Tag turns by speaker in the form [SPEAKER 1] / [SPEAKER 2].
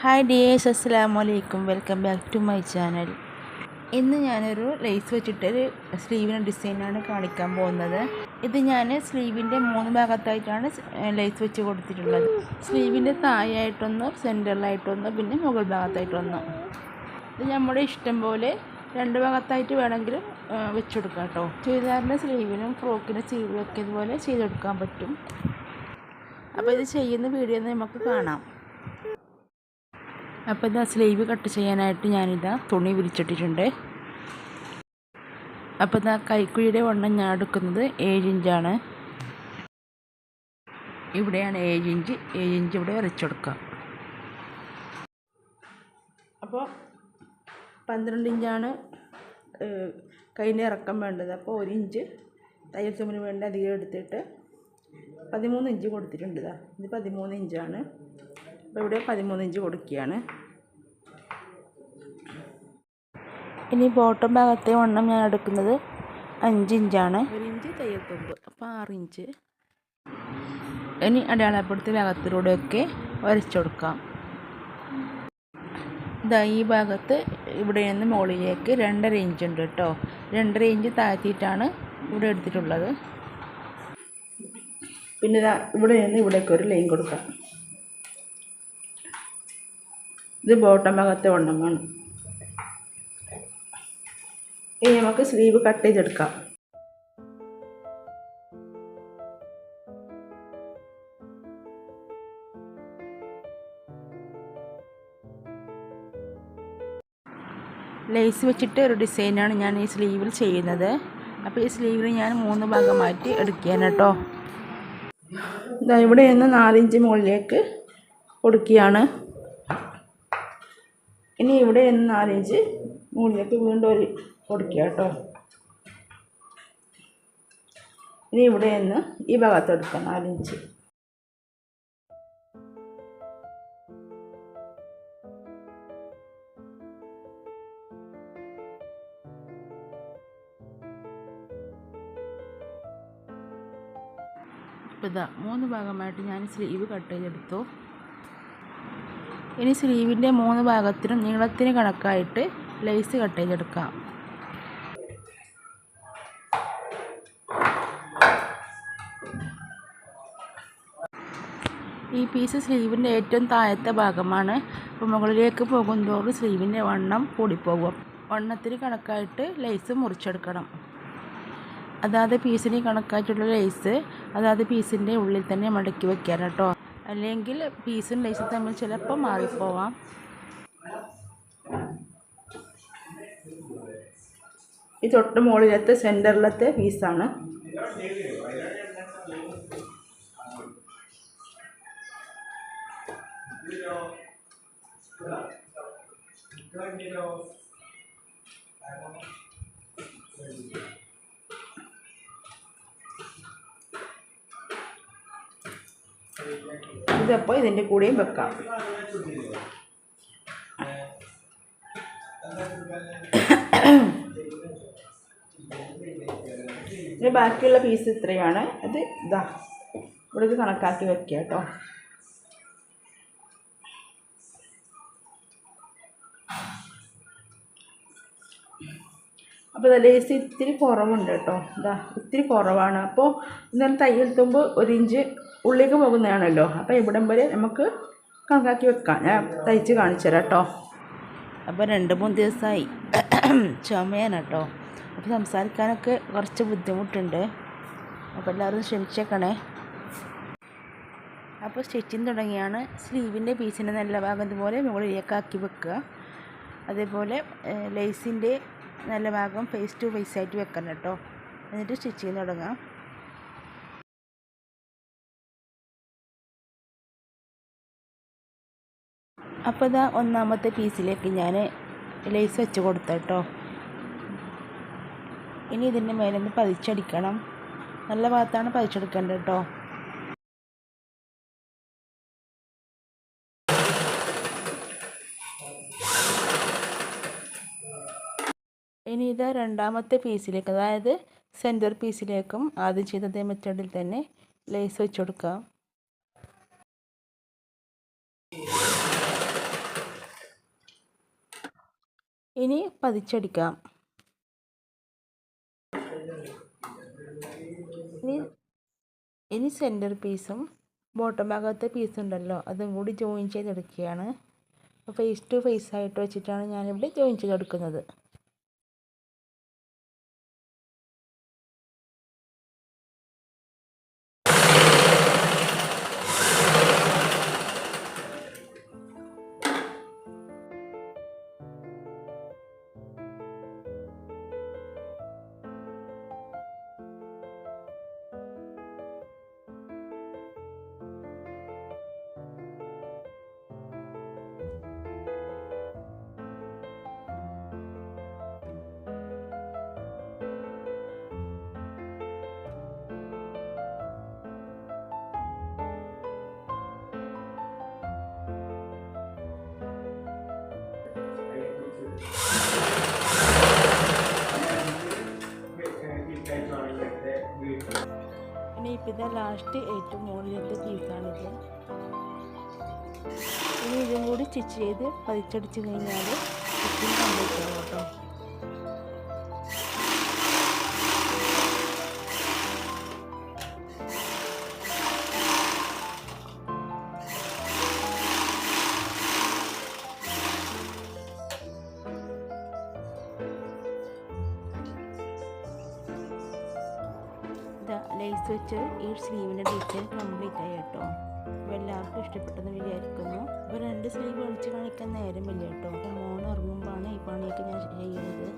[SPEAKER 1] Hi dears, അസ്സലാമു അലൈക്കും. Welcome back to my channel. ഇന്ന് ഞാനൊരു ലേസ് വെച്ചിട്ടൊരു സ്ലീവിന് ഡിസൈനാണ് കാണിക്കാൻ പോകുന്നത്. ഇത് ഞാൻ സ്ലീവിൻ്റെ 3 ഭാഗത്തായിട്ടാണ് ലേസ് വെച്ച് കൊടുത്തിട്ടുള്ളത്. സ്ലീവിൻ്റെ താഴെയായിട്ടൊന്ന്, സെൻറ്ററിലായിട്ടൊന്ന്, പിന്നെ മുകൾ ഭാഗത്തായിട്ടൊന്ന്. ഇത് നമ്മുടെ ഇഷ്ടം പോലെ 2 ഭാഗത്തായിട്ട് വേണമെങ്കിലും വെച്ചെടുക്കാം കേട്ടോ. ചുരിദാറിൻ്റെ സ്ലീവിനും ഫ്രോക്കിൻ്റെ സ്ലീവിലൊക്കെ ഇതുപോലെ ചെയ്തെടുക്കാൻ പറ്റും. അപ്പോൾ ഇത് ചെയ്യുന്ന വീഡിയോ നമുക്ക് കാണാം. അപ്പോൾ ഇതാ സ്ലീവ് കട്ട് ചെയ്യാനായിട്ട് ഞാനിതാ തുണി വിരിച്ചിട്ടിട്ടുണ്ട്. അപ്പോൾ ഇതാ കൈക്കുഴിയുടെ വണ്ണം ഞാൻ എടുക്കുന്നത് 7 ഇഞ്ചാണ്. ഇവിടെയാണ് 7 ഇഞ്ച് ഇവിടെ വരച്ചെടുക്കാം. അപ്പോൾ 12 ഇഞ്ചാണ് കൈൻ്റെ ഇറക്കം വേണ്ടത്. അപ്പോൾ 1 ഇഞ്ച് തയ്യൽ തുമ്പിന് വേണ്ടി അധികം എടുത്തിട്ട് 13 ഇഞ്ച് കൊടുത്തിട്ടുണ്ട്. ഇത് 13 ഇഞ്ചാണ്. അപ്പോൾ ഇവിടെ 13 ഇഞ്ച് കൊടുക്കുകയാണ്. ഇനി ബോട്ടം ഭാഗത്തെ വണ്ണം ഞാൻ എടുക്കുന്നത് 5 ഇഞ്ചാണ്. 1 ഇഞ്ച് തയ്യൽ തുമ്പ്, അപ്പോൾ 6 ഇഞ്ച്. ഇനി അടയാളപ്പെടുത്തിയ ഭാഗത്തിലൂടെയൊക്കെ വരച്ചു കൊടുക്കാം. ഇതാ ഈ ഭാഗത്ത് ഇവിടെ നിന്ന് മുകളിലേക്ക് 2.5 ഇഞ്ച് ഉണ്ട് കേട്ടോ. 2.5 ഇഞ്ച് താഴ്ത്തിയിട്ടാണ് ഇവിടെ എടുത്തിട്ടുള്ളത്. പിന്നെ ഇതാ ഇവിടെ നിന്ന് ഇവിടേക്ക് ഒരു ലൈൻ കൊടുക്കാം. ഇത് ബോട്ടം ഭാഗത്തെ വണ്ണമാണ്. ഇനി നമുക്ക് സ്ലീവ് കട്ട് ചെയ്തെടുക്കാം. ലേസ് വെച്ചിട്ട് ഒരു ഡിസൈനാണ് ഞാൻ ഈ സ്ലീവിൽ ചെയ്യുന്നത്. അപ്പോൾ ഈ സ്ലീവിൽ ഞാൻ 3 ഭാഗമായിട്ട് എടുക്കുകയാണ് കേട്ടോ. ഇതാ ഇവിടെ നിന്ന് 4 ഇഞ്ച് മുകളിലേക്ക് കൊടുക്കുകയാണ്. ഇനി ഇവിടെ നിന്ന് 4 ഇഞ്ച് മുകളിലേക്ക് വീണ്ടും ഒരു കൊടുക്കുക കേട്ടോ. ഇനി ഇവിടെ നിന്ന് ഈ ഭാഗത്ത് എടുക്കാം 4 ഇഞ്ച്. ഇപ്പോൾ ഇതാ 3 ഭാഗമായിട്ട് ഞാൻ സ്ലീവ് കട്ട് ചെയ്തെടുത്തു. ഇനി സ്ലീവിൻ്റെ 3 ഭാഗത്തിനും നീളത്തിന് കണക്കായിട്ട് ലേസ് കട്ട് ചെയ്തെടുക്കാം. ഈ പീസ് സ്ലീവിൻ്റെ ഏറ്റവും താഴത്തെ ഭാഗമാണ്. അപ്പോൾ മുകളിലേക്ക് പോകുന്തോറും സ്ലീവിൻ്റെ വണ്ണം കൂടിപ്പോകും. വണ്ണത്തിന് കണക്കായിട്ട് ലേസ് മുറിച്ചെടുക്കണം. അതായത് പീസിന് കണക്കായിട്ടുള്ള ലേസ് അതായത് പീസിൻ്റെ ഉള്ളിൽ തന്നെ മടക്കി വെക്കാൻ കേട്ടോ. അല്ലെങ്കിൽ പീസും ലേസും തമ്മിൽ ചിലപ്പോൾ മാറിപ്പോവാം. ഈ തൊട്ട് മുകളിലത്തെ സെൻറ്ററിലത്തെ പീസാണ്. ഇതപ്പോൾ ഇതിൻ്റെ കൂടെയും വെക്കാം. ഇനി ബാക്കിയുള്ള പീസ് ഇത്രയാണ്. അത് ഇതാ ഇവിടേക്ക് കണക്കാക്കി വെക്കുക കേട്ടോ. അപ്പോൾ ലേസ് ഇത്തിരി കുറവുണ്ട് കേട്ടോ. ഇതാ ഇത്തിരി കുറവാണ്. അപ്പോൾ ഇന്നലെ തയ്യൽ തുമ്പ് 1 ഇഞ്ച് ഉള്ളിലേക്ക് പോകുന്നതാണല്ലോ. അപ്പോൾ ഇവിടം വരെ നമുക്ക് കണക്കാക്കി വെക്കാം. ഞാൻ തയ്ച്ച് കാണിച്ചു തരാം കേട്ടോ. അപ്പോൾ 2-3 ദിവസമായി ചുമയാണ് കേട്ടോ. അപ്പോൾ സംസാരിക്കാനൊക്കെ കുറച്ച് ബുദ്ധിമുട്ടുണ്ട്. അപ്പോൾ എല്ലാവരും ക്ഷമിച്ചേക്കണേ. അപ്പോൾ സ്റ്റിച്ചിങ് തുടങ്ങിയാണ്. സ്ലീവിൻ്റെ പീസിൻ്റെ നല്ല ഭാഗം ഇതുപോലെ മുകളിലേക്കാക്കി വെക്കുക. അതേപോലെ ലേസിൻ്റെ നല്ല ഭാഗം ഫേസ് ടു ഫേസ് ആയിട്ട് വെക്കണം കേട്ടോ. എന്നിട്ട് സ്റ്റിച്ചിങ് തുടങ്ങാം. അപ്പോൾ ഇതാ ഒന്നാമത്തെ പീസിലേക്ക് ഞാൻ ലേസ് വെച്ച് കൊടുത്തു കേട്ടോ. ഇനി ഇതിൻ്റെ മേലൊന്ന് പതിച്ചടിക്കണം. നല്ല ഭാഗത്താണ് പതിച്ചെടുക്കേണ്ടത് കേട്ടോ. ഇനി ഇത് രണ്ടാമത്തെ പീസിലേക്ക്, അതായത് സെൻറ്റർ പീസിലേക്കും ആദ്യം ചെയ്തതേ മെത്തേഡിൽ തന്നെ ലേസ് വെച്ച് കൊടുക്കാം. ഇനി പതിച്ചടിക്കാം. ഇനി സെൻറ്റർ പീസും ബോട്ടം ഭാഗത്തെ പീസുണ്ടല്ലോ അതും കൂടി ജോയിൻ ചെയ്തെടുക്കുകയാണ്. ഫേസ് ടു ഫേസ് ആയിട്ട് വെച്ചിട്ടാണ് ഞാനിവിടെ ജോയിൻ ചെയ്തെടുക്കുന്നത്. ഇനി ഇപ്പം ലാസ്റ്റ് ഏറ്റവും മുകളിലത്തെ പീസാണിത്. ഇനി ഇതും കൂടി സ്റ്റിച്ച് ചെയ്ത് പതിച്ചടിച്ച് കഴിഞ്ഞാൽ സ്റ്റിച്ചിങ് കംപ്ലീറ്റ് ആവും കേട്ടോ. ലേസ് വെച്ച് ഈ സ്ലീവിൻ്റെ ഡിസൈൻ കംപ്ലീറ്റ് ആയി കേട്ടോ. അപ്പോൾ എല്ലാവർക്കും ഇഷ്ടപ്പെട്ടെന്ന് വിചാരിക്കുന്നു. അപ്പോൾ 2 സ്ലീവ് ഒളിച്ച് കാണിക്കാൻ നേരമില്ല കേട്ടോ. അപ്പോൾ മോൻ ഇറങ്ങുമ്പോഴാണ് ഈ പണിയൊക്കെ ഞാൻ ചെയ്യുന്നത്.